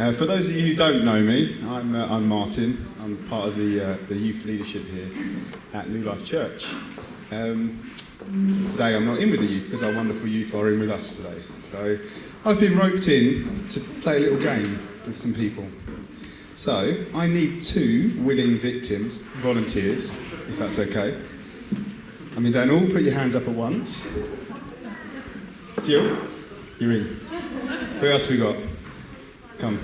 For those of you who don't know me, I'm Martin. I'm part of the youth leadership here at New Life Church. Today I'm not in with the youth because our wonderful youth are in with us today. So I've been roped in to play a little game with some people. So I need 2 willing victims, volunteers, if that's okay. I mean, don't all put your hands up at once. Jill, you're in. Who else we got? Come.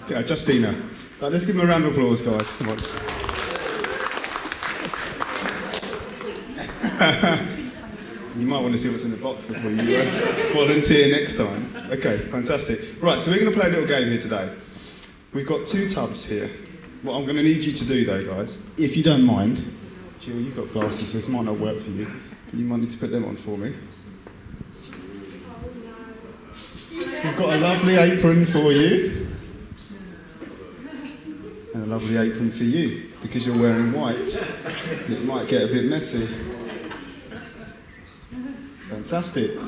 Justina. Right, let's give them a round of applause, guys. Come on. You might want to see what's in the box before you volunteer next time. Okay, fantastic. Right, so we're going to play a little game here today. We've got 2 tubs here. What I'm going to need you to do, though, guys, if you don't mind, Jill, you've got glasses, so this might not work for you, but you might need to put them on for me. We've got a lovely apron for you. And a lovely apron for you, because you're wearing white. It might get a bit messy. Fantastic.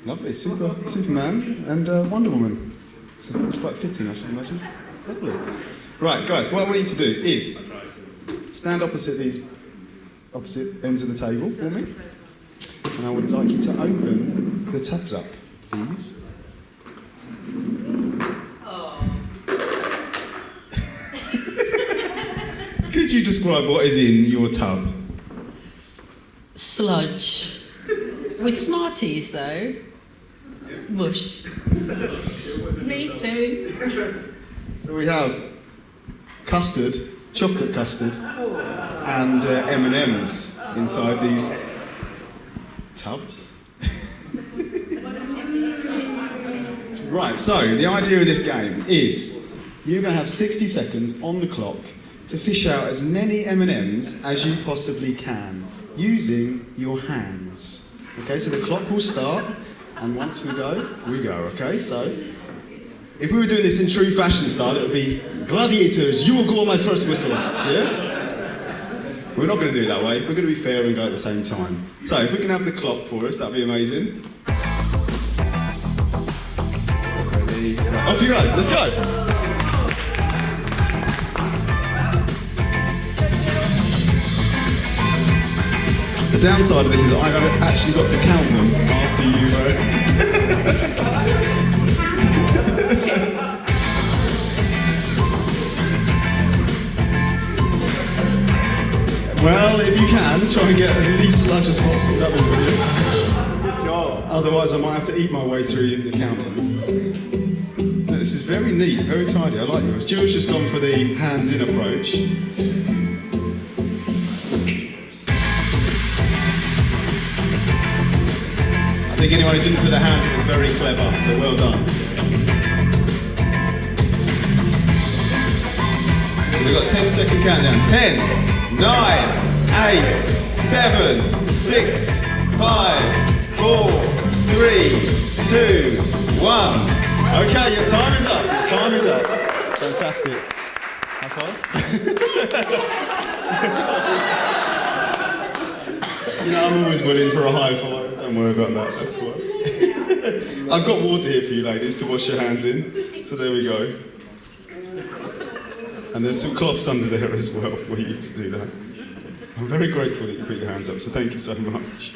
Lovely. Superman and Wonder Woman. So it's quite fitting, I should imagine. Lovely. Right, guys, what I want you to do is stand opposite ends of the table for me. And I would like you to open the tubs up, please. Could you describe what is in your tub? Sludge. With Smarties, though. Mush. Me too. So we have custard, chocolate custard, and M&Ms inside these tubs. Right, so the idea of this game is you're going to have 60 seconds on the clock to fish out as many M&Ms as you possibly can, using your hands. Okay, so the clock will start, and once we go, okay? So, if we were doing this in true fashion style, it would be, gladiators, you will go on my first whistle, yeah? We're not going to do it that way, we're going to be fair and go at the same time. So, if we can have the clock for us, that'd be amazing. Ready? Off you go, let's go! The downside of this is I've actually got to count them after you... Well, if you can, try and get as least sludge as possible, that would be brilliant. Good job. Otherwise I might have to eat my way through the counting. No, this is very neat, very tidy, I like yours. Jill's just gone for the hands-in approach. I think anyone who didn't put their hands in was very clever, so well done. So we've got a 10-second countdown. 10, 9, 8, 7, 6, 5, 4, 3, 2, 1. Okay, your time is up. Your time is up. Fantastic. High five. You know, I'm always willing for a high five. Don't worry about that, that's fine. I've got water here for you ladies to wash your hands in, so there we go. And there's some cloths under there as well for you to do that. I'm very grateful that you put your hands up, so thank you so much.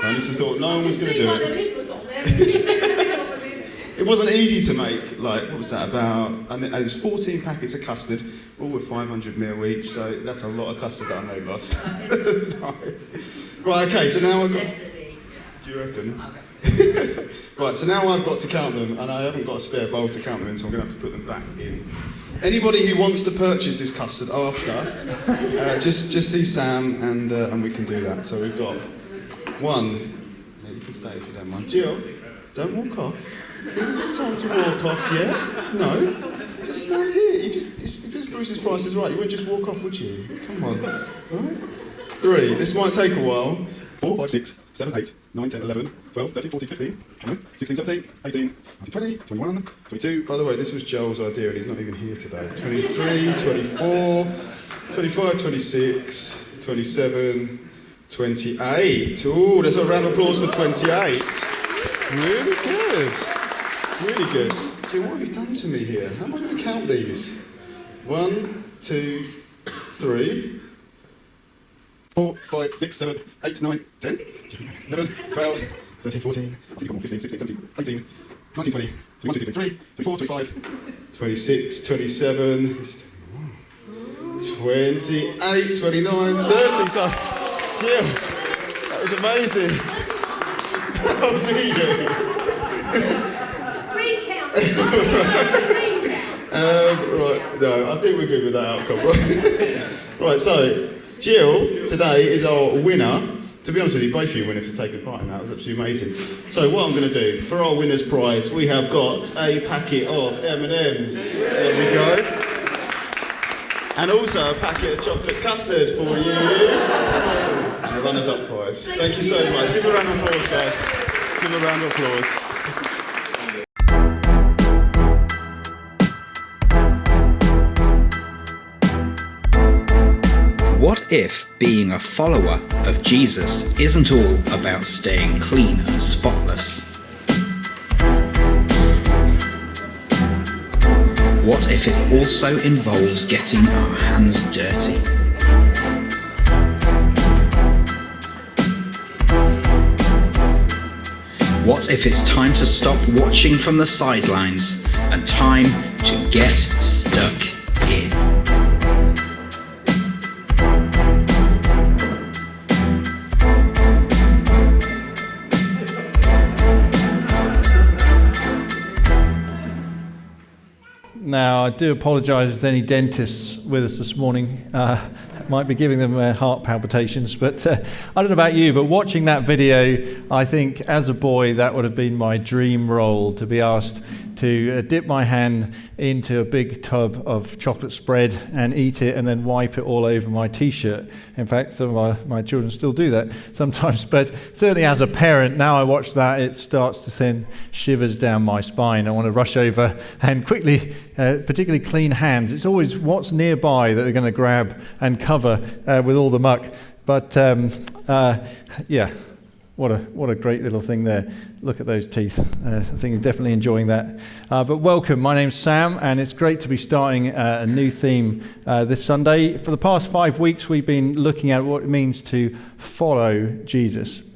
I just thought no one was going to do it. It wasn't easy to make, like, what was that, about, and there's 14 packets of custard, all with 500ml each, so that's a lot of custard that I made last time. No. Right, okay, so now I've got... Do you reckon? Okay. Right, so now I've got to count them, and I haven't got a spare bowl to count them in, so I'm going to have to put them back in. Anybody who wants to purchase this custard after, just see Sam, and we can do that. So we've got 1. Yeah, you can stay if you don't mind. Jill, don't walk off. You haven't got time to walk off yet. No, just stand here. If it's Bruce's price is right, you wouldn't just walk off, would you? Come on. Right? 3. This might take a while. 4, 5, 6, 7, 8, 9, 10, 11, 12, 13, 14, 15, 16, 17, 18, 19, 20, 21, 22. By the way, this was Joel's idea and he's not even here today. 23, 24, 25, 26, 27, 28. Ooh, there's a round of applause for 28. Really good. Really good. Jill, what have you done to me here? How am I going to count these? 1, 2, 3, 4, 5, 6, 7, 8, 9, 10, 11, 12, 13, 14, 15, 16, 17, 18, 19, 20, 21, 22, 23, 24, 25, 26, 27, 28, 29, 30. So, Jill, that was amazing. How do you? Recount. Right, no, I think we're good with that outcome. Right, so Jill today is our winner. To be honest with you, both of you winners for taking part in that. It was absolutely amazing. So what I'm going to do, for our winner's prize, we have got a packet of M&Ms. There we go. And also a packet of chocolate custard for you. And a runners-up prize. Thank you so much. Give a round of applause, guys. Give a round of applause. What if being a follower of Jesus isn't all about staying clean and spotless? What if it also involves getting our hands dirty? What if it's time to stop watching from the sidelines and time to get stuck in? Now, I do apologise if any dentists with us this morning might be giving them heart palpitations, but I don't know about you, but watching that video, I think as a boy that would have been my dream role, to be asked to dip my hand into a big tub of chocolate spread and eat it and then wipe it all over my t-shirt. In fact, some of my children still do that sometimes, but certainly as a parent, now I watch that, it starts to send shivers down my spine. I want to rush over and quickly, particularly clean hands. It's always what's nearby that they're going to grab and cover with all the muck. But yeah. What a great little thing there. Look at those teeth. I think you're definitely enjoying that. But welcome, my name's Sam, and it's great to be starting a new theme this Sunday. For the past 5 weeks, we've been looking at what it means to follow Jesus.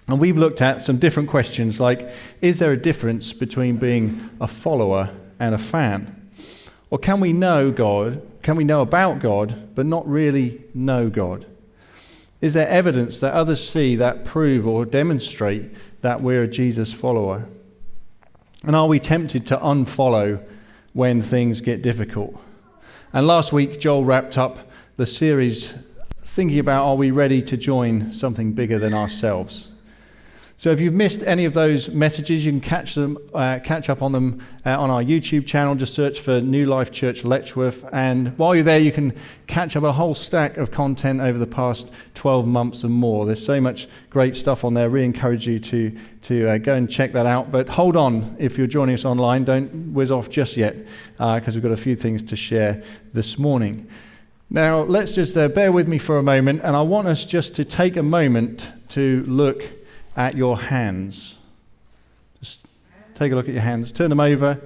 And we've looked at some different questions like, is there a difference between being a follower and a fan? Or can we know God, can we know about God, but not really know God? Is there evidence that others see that prove or demonstrate that we're a Jesus follower? And are we tempted to unfollow when things get difficult? And last week, Joel wrapped up the series thinking about, are we ready to join something bigger than ourselves? So if you've missed any of those messages, you can catch up on them on our YouTube channel. Just search for New Life Church Letchworth. And while you're there, you can catch up a whole stack of content over the past 12 months and more. There's so much great stuff on there. Really encourage you to go and check that out. But hold on, if you're joining us online, don't whiz off just yet, because we've got a few things to share this morning. Now, let's just bear with me for a moment, and I want us just to take a moment to look at your hands. Just take a look at your hands. Turn them over.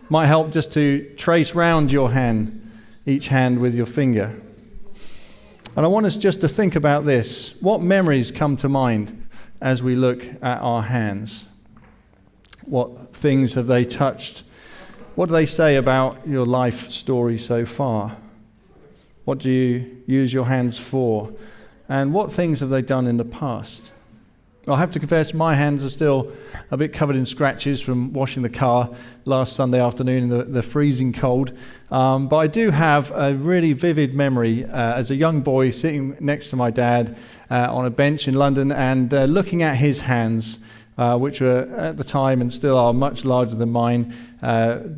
Might help just to trace round your hand, each hand with your finger. And I want us just to think about this. What memories come to mind as we look at our hands? What things have they touched? What do they say about your life story so far? What do you use your hands for? And what things have they done in the past? I have to confess, my hands are still a bit covered in scratches from washing the car last Sunday afternoon in the freezing cold. But I do have a really vivid memory as a young boy sitting next to my dad on a bench in London and looking at his hands, which were at the time and still are much larger than mine.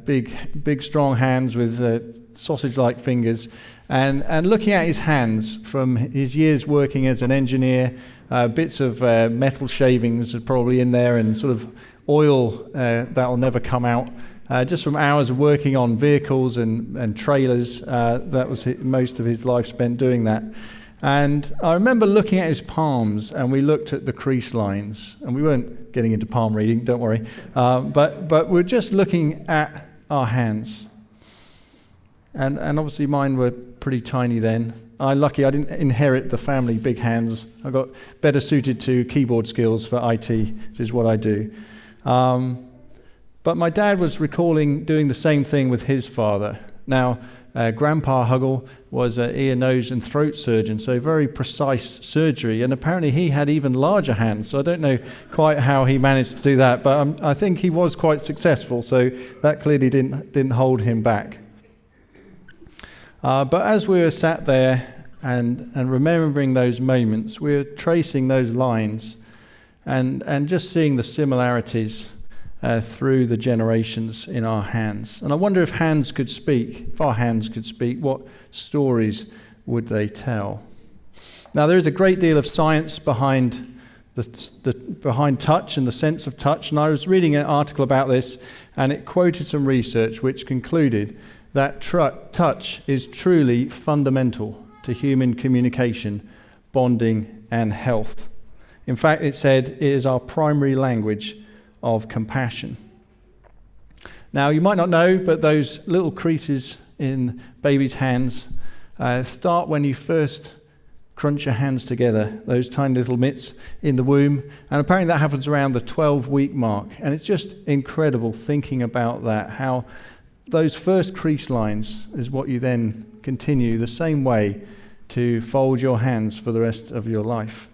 Big, strong hands with sausage-like fingers. And looking at his hands from his years working as an engineer, bits of metal shavings are probably in there and sort of oil that will never come out. Just from hours of working on vehicles and trailers, that was most of his life spent doing that. And I remember looking at his palms, and we looked at the crease lines, and we weren't getting into palm reading, don't worry, but we're just looking at our hands. And obviously mine were pretty tiny then. I didn't inherit the family big hands. I got better suited to keyboard skills for IT, which is what I do. But my dad was recalling doing the same thing with his father. Now, Grandpa Huggill was an ear, nose and throat surgeon, so very precise surgery, and apparently he had even larger hands, so I don't know quite how he managed to do that, but I think he was quite successful, so that clearly didn't hold him back. But as we were sat there and remembering those moments, we were tracing those lines and just seeing the similarities through the generations in our hands. And I wonder if our hands could speak, what stories would they tell? Now, there is a great deal of science behind behind touch and the sense of touch, and I was reading an article about this, and it quoted some research which concluded that touch is truly fundamental to human communication, bonding, and health. In fact, it said it is our primary language of compassion. Now, you might not know, but those little creases in babies' hands start when you first crunch your hands together, those tiny little mitts in the womb, and apparently that happens around the 12-week mark. And it's just incredible thinking about that, how those first crease lines is what you then continue the same way to fold your hands for the rest of your life.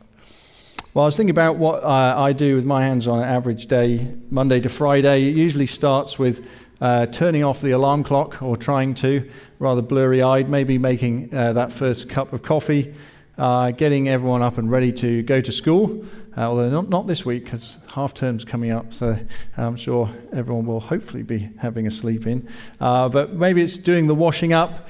Well, I was thinking about what I do with my hands on an average day, Monday to Friday. It usually starts with turning off the alarm clock, or trying to, rather blurry-eyed, maybe making that first cup of coffee, getting everyone up and ready to go to school, although not this week because half-term's coming up, so I'm sure everyone will hopefully be having a sleep in. But maybe it's doing the washing up,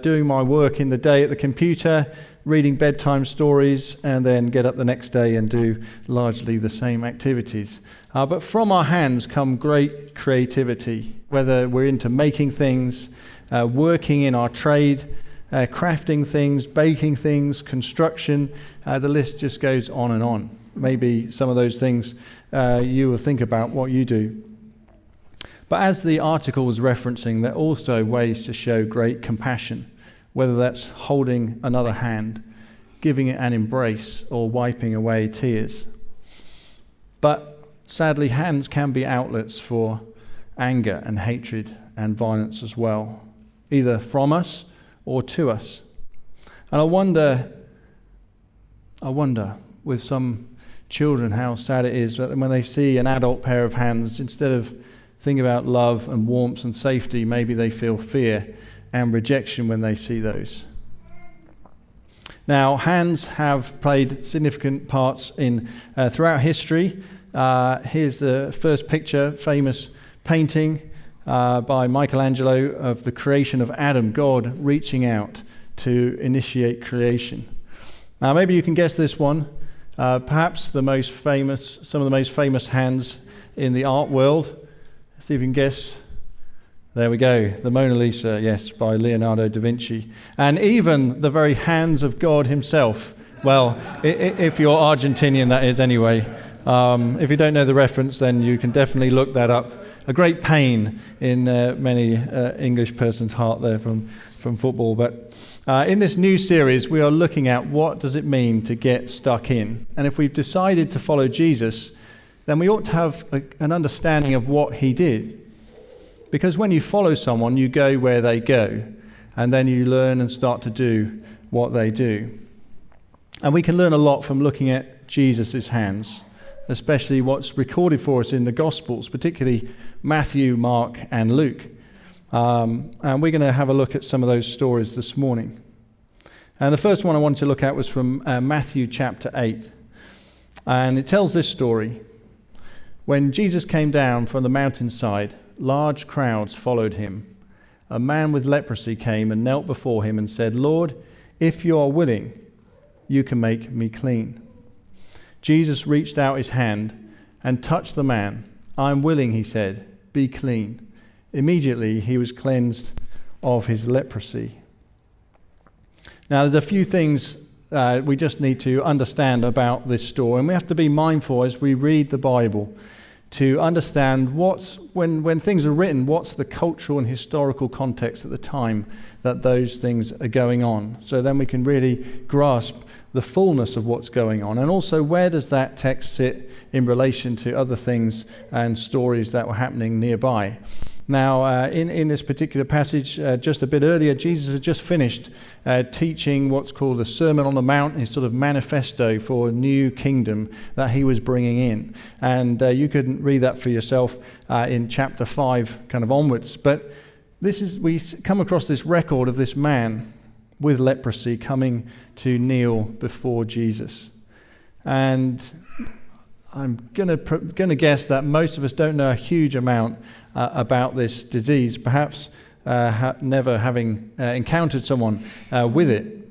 doing my work in the day at the computer, reading bedtime stories, and then get up the next day and do largely the same activities. But from our hands come great creativity, whether we're into making things, working in our trade, crafting things, baking things, construction, the list just goes on and on. Maybe some of those things you will think about what you do. But as the article was referencing, there are also ways to show great compassion, whether that's holding another hand, giving it an embrace, or wiping away tears. But sadly, hands can be outlets for anger and hatred and violence as well, either from us or to us. And I wonder with some children how sad it is that when they see an adult pair of hands, instead of thinking about love and warmth and safety, maybe they feel fear and rejection when they see those. Now, hands have played significant parts in throughout history. Here's the first picture, famous painting by Michelangelo of the creation of Adam, God reaching out to initiate creation. Now, maybe you can guess this one. Perhaps some of the most famous hands in the art world. Let's see if you can guess. There we go, the Mona Lisa, yes, by Leonardo da Vinci. And even the very hands of God himself. Well, if you're Argentinian, that is anyway. If you don't know the reference, then you can definitely look that up. A great pain in many English person's heart there from football. But in this new series, we are looking at what does it mean to get stuck in. And if we've decided to follow Jesus, then we ought to have an understanding of what he did. Because when you follow someone, you go where they go, and then you learn and start to do what they do. And we can learn a lot from looking at Jesus' hands, especially what's recorded for us in the Gospels, particularly Matthew, Mark, and Luke. And we're going to have a look at some of those stories this morning. And the first one I wanted to look at was from Matthew chapter 8. And it tells this story. When Jesus came down from the mountainside, large crowds followed him. A man with leprosy came and knelt before him and said, "Lord, if you are willing, you can make me clean." Jesus reached out his hand and touched the man. "I am willing," he said, "be clean." Immediately he was cleansed of his leprosy. Now, there's a few things we just need to understand about this story, and we have to be mindful as we read the Bible to understand when things are written, what's the cultural and historical context at the time that those things are going on. So then we can really grasp the fullness of what's going on. And also, where does that text sit in relation to other things and stories that were happening nearby? Now, in this particular passage, just a bit earlier, Jesus had just finished teaching what's called the Sermon on the Mount, his sort of manifesto for a new kingdom that he was bringing in. And you could read that for yourself in chapter 5 kind of onwards. But we come across this record of this man with leprosy coming to kneel before Jesus. And I'm going to guess that most of us don't know a huge amount about this disease, perhaps never having encountered someone with it.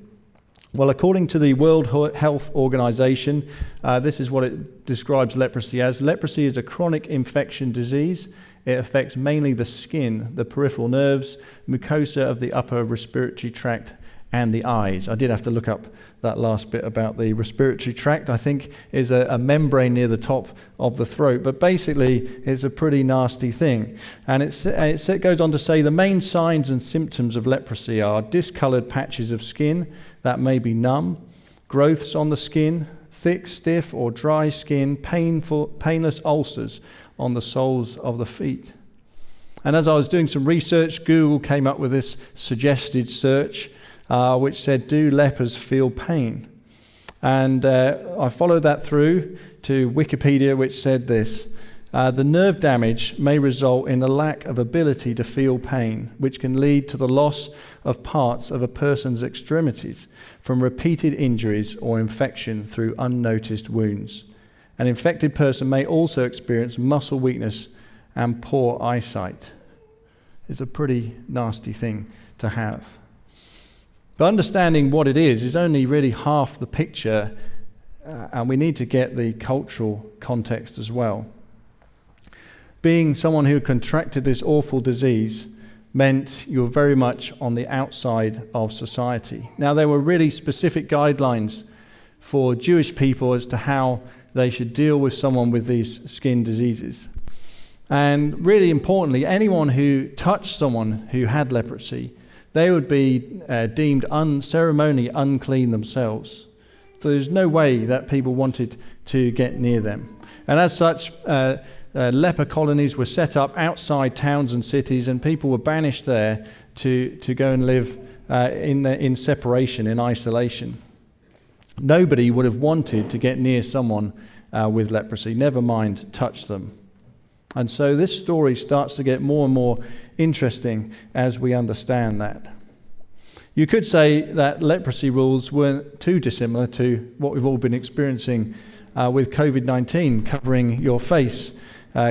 Well, according to the World Health Organization, this is what it describes leprosy as. Leprosy is a chronic infection disease. It affects mainly the skin, the peripheral nerves, mucosa of the upper respiratory tract, and the eyes. I did have to look up that last bit about the respiratory tract. I think is a membrane near the top of the throat, but basically it's a pretty nasty thing. And it goes on to say the main signs and symptoms of leprosy are discolored patches of skin that may be numb, growths on the skin, thick, stiff or dry skin, painless ulcers on the soles of the feet. And as I was doing some research, Google came up with this suggested search which said, do lepers feel pain? And I followed that through to Wikipedia, which said this: the nerve damage may result in a lack of ability to feel pain, which can lead to the loss of parts of a person's extremities from repeated injuries or infection through unnoticed wounds. An infected person may also experience muscle weakness and poor eyesight. It's a pretty nasty thing to have. But understanding what it is only really half the picture, and we need to get the cultural context as well. Being someone who contracted this awful disease meant you were very much on the outside of society. Now, there were really specific guidelines for Jewish people as to how they should deal with someone with these skin diseases. And really importantly, anyone who touched someone who had leprosy, they would be deemed ceremonially unclean themselves. So there's no way that people wanted to get near them. And as such, leper colonies were set up outside towns and cities, and people were banished there to go and live in separation, in isolation. Nobody would have wanted to get near someone with leprosy, never mind touch them. And so this story starts to get more and more interesting as we understand that. You could say that leprosy rules weren't too dissimilar to what we've all been experiencing with COVID-19, covering your face,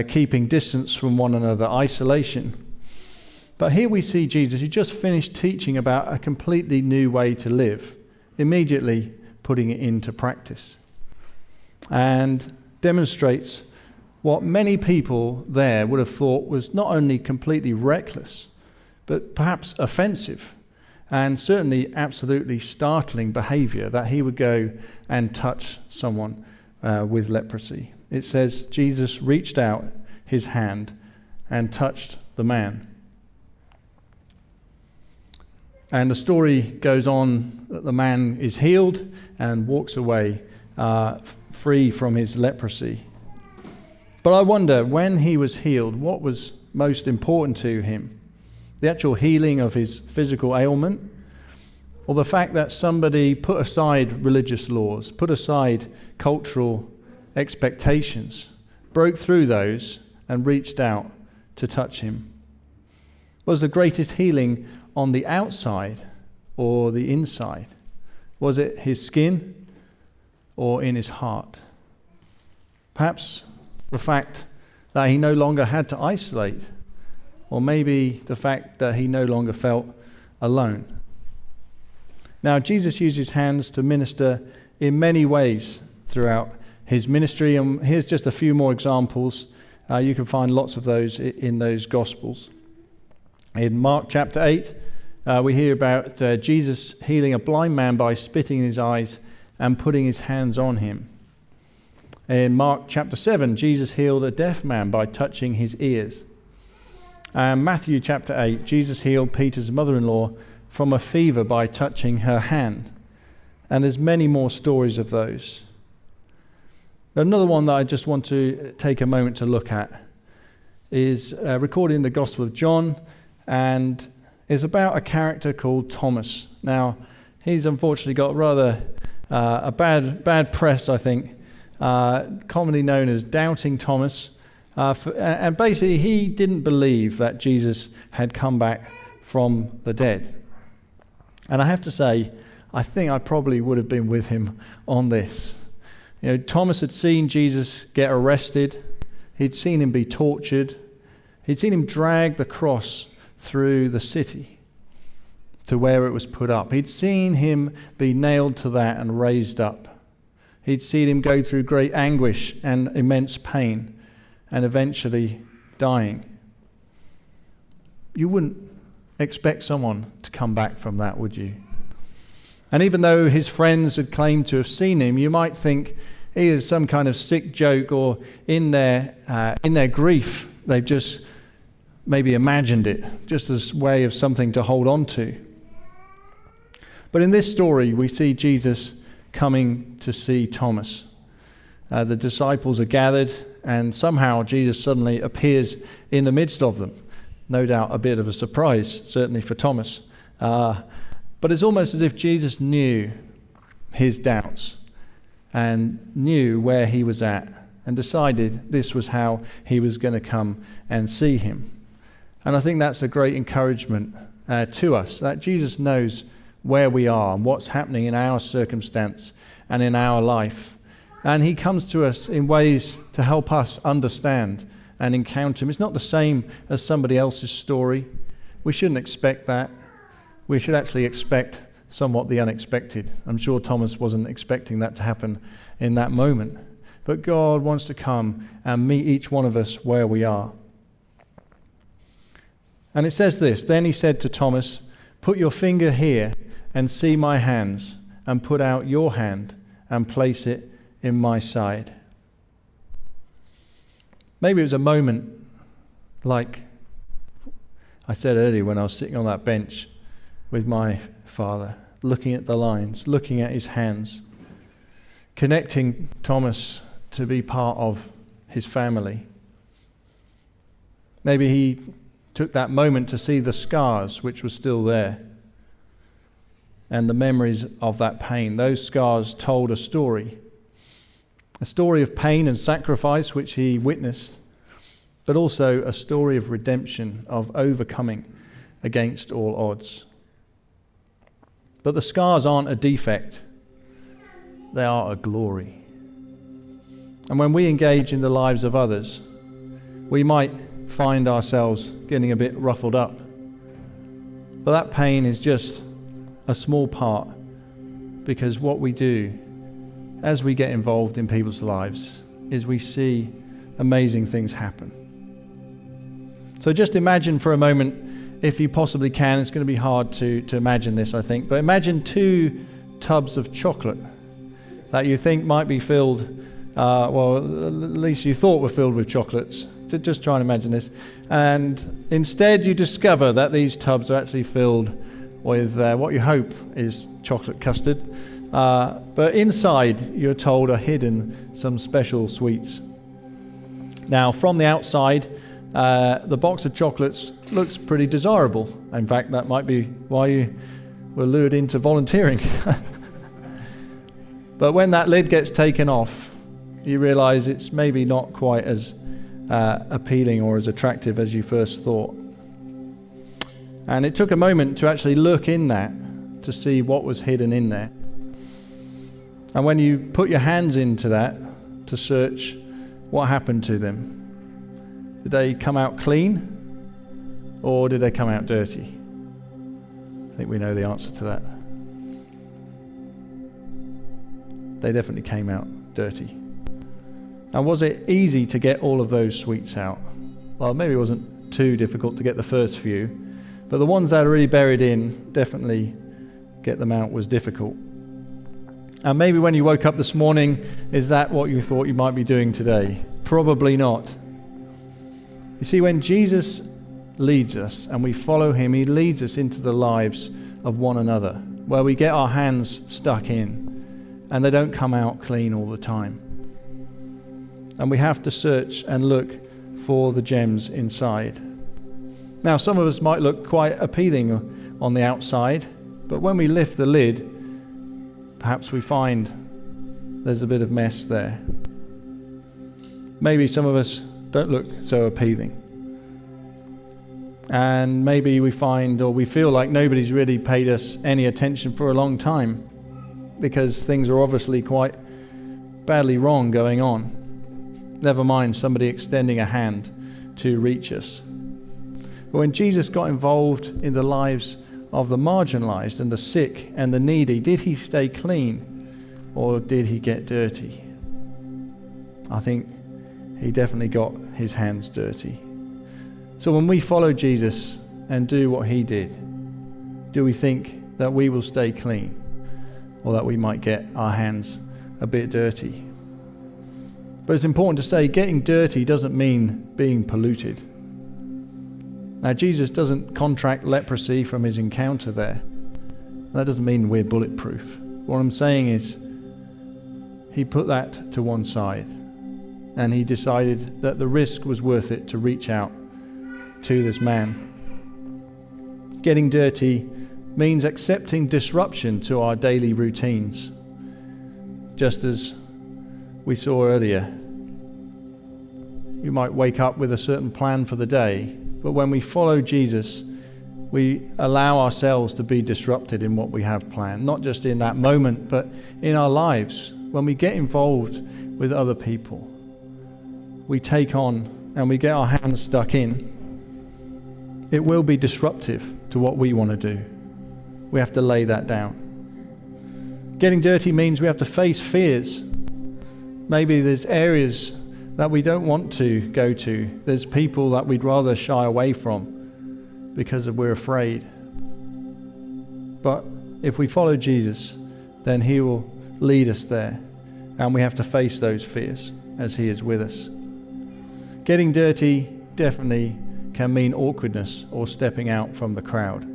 keeping distance from one another, isolation. But here we see Jesus, who just finished teaching about a completely new way to live, immediately putting it into practice, and demonstrates what many people there would have thought was not only completely reckless, but perhaps offensive, and certainly absolutely startling behavior, that he would go and touch someone with leprosy. It says Jesus reached out his hand and touched the man. And the story goes on that the man is healed and walks away free from his leprosy. But I wonder, when he was healed, what was most important to him? The actual healing of his physical ailment, or the fact that somebody put aside religious laws, put aside cultural expectations, broke through those and reached out to touch him? Was the greatest healing on the outside or the inside? Was it his skin or in his heart? Perhaps the fact that he no longer had to isolate, or maybe the fact that he no longer felt alone. Now, Jesus used his hands to minister in many ways throughout his ministry, and here's just a few more examples. You can find lots of those in those Gospels. In Mark chapter 8, we hear about Jesus healing a blind man by spitting in his eyes and putting his hands on him. In Mark chapter 7, Jesus healed a deaf man by touching his ears. And Matthew chapter 8, Jesus healed Peter's mother-in-law from a fever by touching her hand. And there's many more stories of those. Another one that I just want to take a moment to look at is recorded in the Gospel of John, and is about a character called Thomas. Now, he's unfortunately got rather a bad press, I think, commonly known as Doubting Thomas. And basically, he didn't believe that Jesus had come back from the dead. And I have to say, I think I probably would have been with him on this. You know, Thomas had seen Jesus get arrested. He'd seen him be tortured. He'd seen him drag the cross through the city to where it was put up. He'd seen him be nailed to that and raised up. He'd seen him go through great anguish and immense pain and eventually dying. You wouldn't expect someone to come back from that, would you? And even though his friends had claimed to have seen him, you might think he is some kind of sick joke, or in their grief, they've just maybe imagined it, just as a way of something to hold on to. But in this story, we see Jesus coming to see Thomas. The disciples are gathered, and somehow Jesus suddenly appears in the midst of them. No doubt a bit of a surprise, certainly for Thomas. But it's almost as if Jesus knew his doubts and knew where he was at and decided this was how he was going to come and see him. And I think that's a great encouragement to us, that Jesus knows where we are and what's happening in our circumstance and in our life. And he comes to us in ways to help us understand and encounter him. It's not the same as somebody else's story. We shouldn't expect that. We should actually expect somewhat the unexpected. I'm sure Thomas wasn't expecting that to happen in that moment. But God wants to come and meet each one of us where we are. And it says this, "Then he said to Thomas, 'Put your finger here and see my hands, and put out your hand and place it in my side.'" Maybe it was a moment like I said earlier when I was sitting on that bench with my father, looking at the lines, looking at his hands, connecting Thomas to be part of his family. Maybe he took that moment to see the scars which were still there and the memories of that pain. Those scars told a story of pain and sacrifice which he witnessed, but also a story of redemption, of overcoming against all odds. But the scars aren't a defect, they are a glory. And when we engage in the lives of others, we might find ourselves getting a bit ruffled up. But that pain is just a small part, because what we do as we get involved in people's lives is we see amazing things happen. So just imagine for a moment, if you possibly can, it's going to be hard to imagine this, I think, but imagine 2 tubs of chocolate that you think might be filled, well, at least you thought were filled with chocolates. Just try and imagine this. And instead you discover that these tubs are actually filled with what you hope is chocolate custard. But inside, you're told, are hidden some special sweets. Now, from the outside, the box of chocolates looks pretty desirable. In fact, that might be why you were lured into volunteering. But when that lid gets taken off, you realise it's maybe not quite as appealing or as attractive as you first thought. And it took a moment to actually look in that to see what was hidden in there. And when you put your hands into that to search, what happened to them? Did they come out clean, or did they come out dirty? I think we know the answer to that. They definitely came out dirty. And was it easy to get all of those sweets out? Well, maybe it wasn't too difficult to get the first few, But the ones that are really buried in, definitely get them out was difficult. And maybe when you woke up this morning, is that what you thought you might be doing today? Probably not. You see, when Jesus leads us and we follow him, he leads us into the lives of one another, where we get our hands stuck in and they don't come out clean all the time. And we have to search and look for the gems inside. Now, some of us might look quite appealing on the outside, but when we lift the lid, perhaps we find there's a bit of mess there. Maybe some of us don't look so appealing. And maybe we find or we feel like nobody's really paid us any attention for a long time because things are obviously quite badly wrong going on. Never mind somebody extending a hand to reach us. But when Jesus got involved in the lives of the marginalized and the sick and the needy, did he stay clean or did he get dirty? I think he definitely got his hands dirty. So when we follow Jesus and do what he did, do we think that we will stay clean or that we might get our hands a bit dirty? But it's important to say getting dirty doesn't mean being polluted. Now, Jesus doesn't contract leprosy from his encounter there. That doesn't mean we're bulletproof. What I'm saying is he put that to one side and he decided that the risk was worth it to reach out to this man. Getting dirty means accepting disruption to our daily routines. Just as we saw earlier, you might wake up with a certain plan for the day, but when we follow Jesus, we allow ourselves to be disrupted in what we have planned, not just in that moment, but in our lives. When we get involved with other people, we take on and we get our hands stuck in. It will be disruptive to what we want to do. We have to lay that down. Getting dirty means we have to face fears. Maybe there's areas that we don't want to go to. There's people that we'd rather shy away from because we're afraid. But if we follow Jesus, then he will lead us there. And we have to face those fears as he is with us. Getting dirty definitely can mean awkwardness or stepping out from the crowd.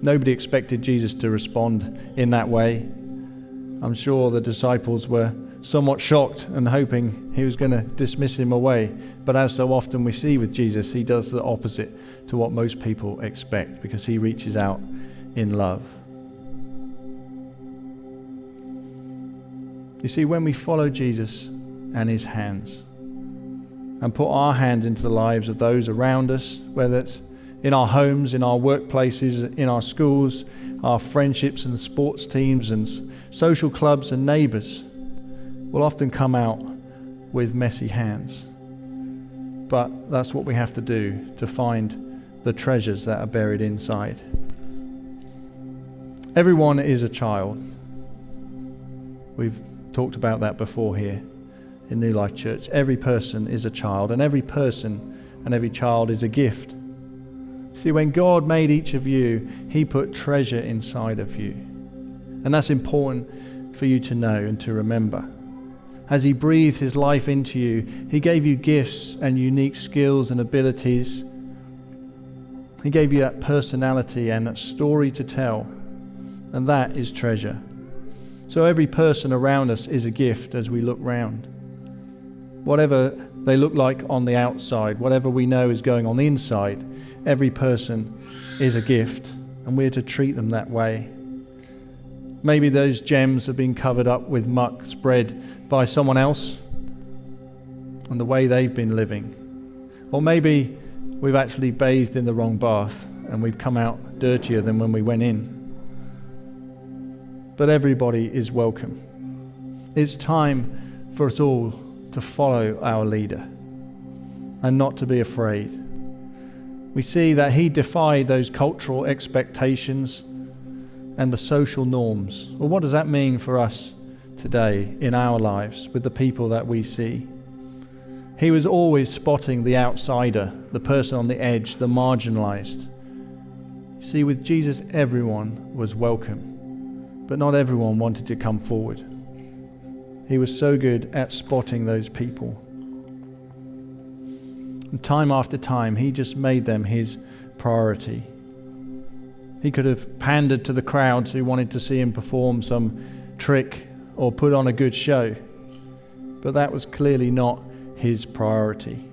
Nobody expected Jesus to respond in that way. I'm sure the disciples were somewhat shocked and hoping he was going to dismiss him away. But as so often we see with Jesus, he does the opposite to what most people expect because he reaches out in love. You see, when we follow Jesus and his hands and put our hands into the lives of those around us, whether it's in our homes, in our workplaces, in our schools, our friendships and sports teams and social clubs and neighbours, will often come out with messy hands. But that's what we have to do to find the treasures that are buried inside. Everyone is a child. We've talked about that before here in New Life Church. Every person is a child, and every person and every child is a gift. See, when God made each of you, he put treasure inside of you. And that's important for you to know and to remember. As he breathed his life into you, he gave you gifts and unique skills and abilities. He gave you that personality and that story to tell. And that is treasure. So every person around us is a gift as we look round. Whatever they look like on the outside, whatever we know is going on the inside, every person is a gift, and we're to treat them that way. Maybe those gems have been covered up with muck spread by someone else and the way they've been living. Or maybe we've actually bathed in the wrong bath and we've come out dirtier than when we went in. But everybody is welcome. It's time for us all to follow our leader and not to be afraid. We see that he defied those cultural expectations and the social norms. Well, what does that mean for us today in our lives with the people that we see? He was always spotting the outsider, the person on the edge, the marginalized. See, with Jesus, everyone was welcome, but not everyone wanted to come forward. He was so good at spotting those people. And time after time, he just made them his priority. He could have pandered to the crowds who wanted to see him perform some trick or put on a good show, but that was clearly not his priority.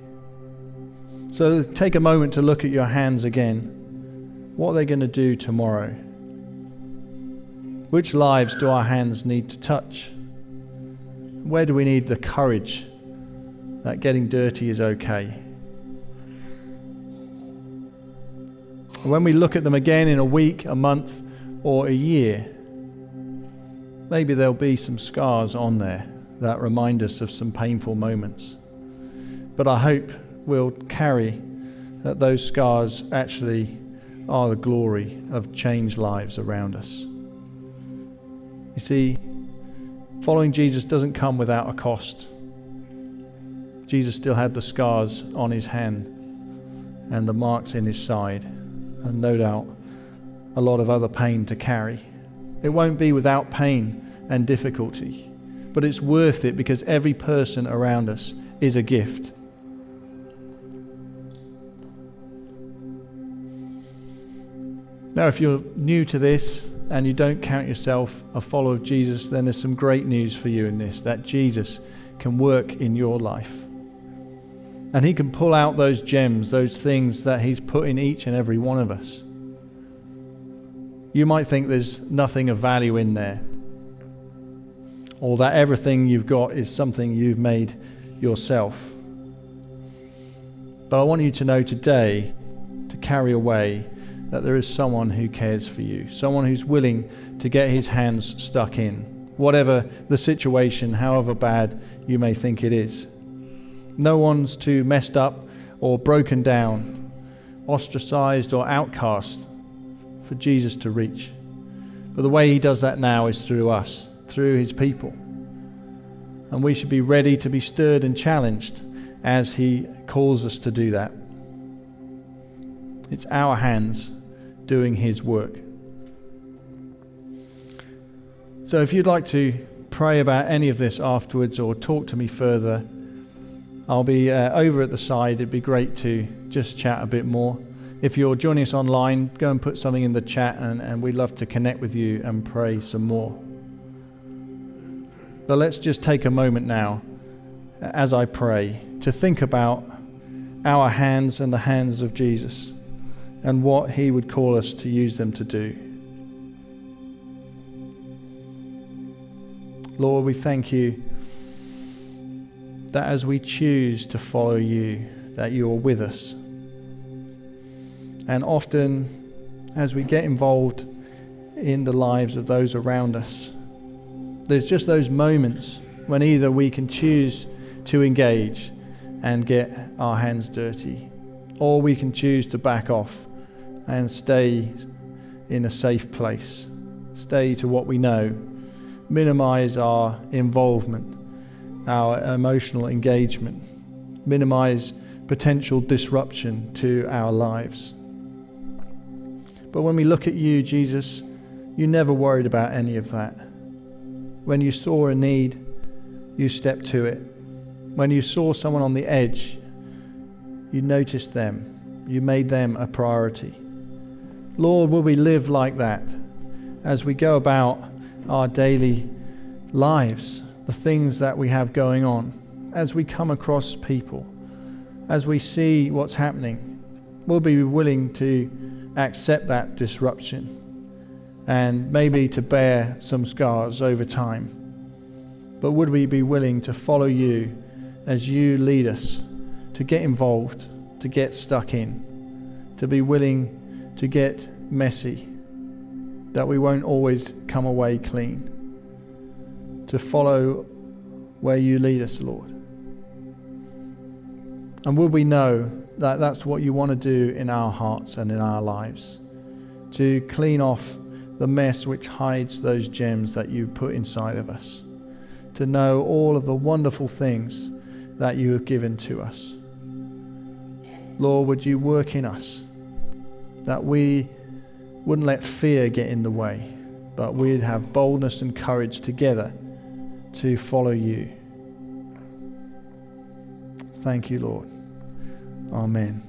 So take a moment to look at your hands again. What are they going to do tomorrow? Which lives do our hands need to touch? Where do we need the courage that getting dirty is okay? When we look at them again in a week, a month, or a year, maybe there'll be some scars on there that remind us of some painful moments. But I hope we'll carry that those scars actually are the glory of changed lives around us. You see, following Jesus doesn't come without a cost. Jesus still had the scars on his hand and the marks in his side, and no doubt a lot of other pain to carry. It won't be without pain and difficulty, but it's worth it because every person around us is a gift. Now, if you're new to this and you don't count yourself a follower of Jesus, then there's some great news for you in this, that Jesus can work in your life. And he can pull out those gems, those things that he's put in each and every one of us. You might think there's nothing of value in there, or that everything you've got is something you've made yourself. But I want you to know today, to carry away, that there is someone who cares for you, someone who's willing to get his hands stuck in, whatever the situation, however bad you may think it is. No one's too messed up or broken down, ostracized or outcast for Jesus to reach. But the way he does that now is through us, through his people. And we should be ready to be stirred and challenged as he calls us to do that. It's our hands doing his work. So if you'd like to pray about any of this afterwards or talk to me further, I'll be over at the side. It'd be great to just chat a bit more. If you're joining us online, go and put something in the chat, and we'd love to connect with you and pray some more. But let's just take a moment now, as I pray, to think about our hands and the hands of Jesus and what he would call us to use them to do. Lord, we thank you that as we choose to follow you, that you are with us. And often, as we get involved in the lives of those around us, there's just those moments when either we can choose to engage and get our hands dirty, or we can choose to back off and stay in a safe place, stay to what we know, minimize our involvement, our emotional engagement, minimize potential disruption to our lives. But when we look at you, Jesus, you never worried about any of that. When you saw a need, you stepped to it. When you saw someone on the edge, you noticed them. You made them a priority. Lord, will we live like that as we go about our daily lives, the things that we have going on, as we come across people, as we see what's happening, we'll be willing to accept that disruption and maybe to bear some scars over time. But would we be willing to follow you as you lead us, to get involved, to get stuck in, to be willing to get messy, that we won't always come away clean, to follow where you lead us, Lord. And would we know that that's what you want to do in our hearts and in our lives, to clean off the mess which hides those gems that you put inside of us, to know all of the wonderful things that you have given to us. Lord, would you work in us, that we wouldn't let fear get in the way, but we'd have boldness and courage together to follow you. Thank you, Lord. Amen.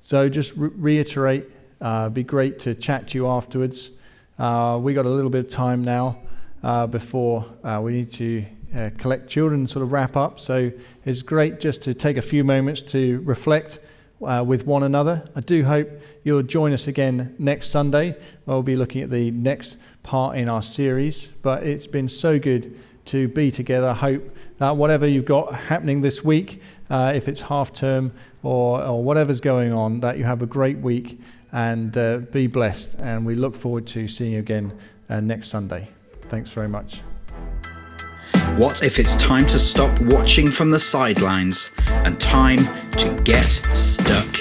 So just reiterate, be great to chat to you afterwards. We got a little bit of time now before we need to collect children and sort of wrap up. So it's great just to take a few moments to reflect with one another. I do hope you'll join us again next Sunday. We'll be looking at the next part in our series, but it's been so good to be together. I hope that whatever you've got happening this week, if it's half term or whatever's going on, that you have a great week and be blessed. And we look forward to seeing you again next Sunday. Thanks very much. What if it's time to stop watching from the sidelines and time to get stuck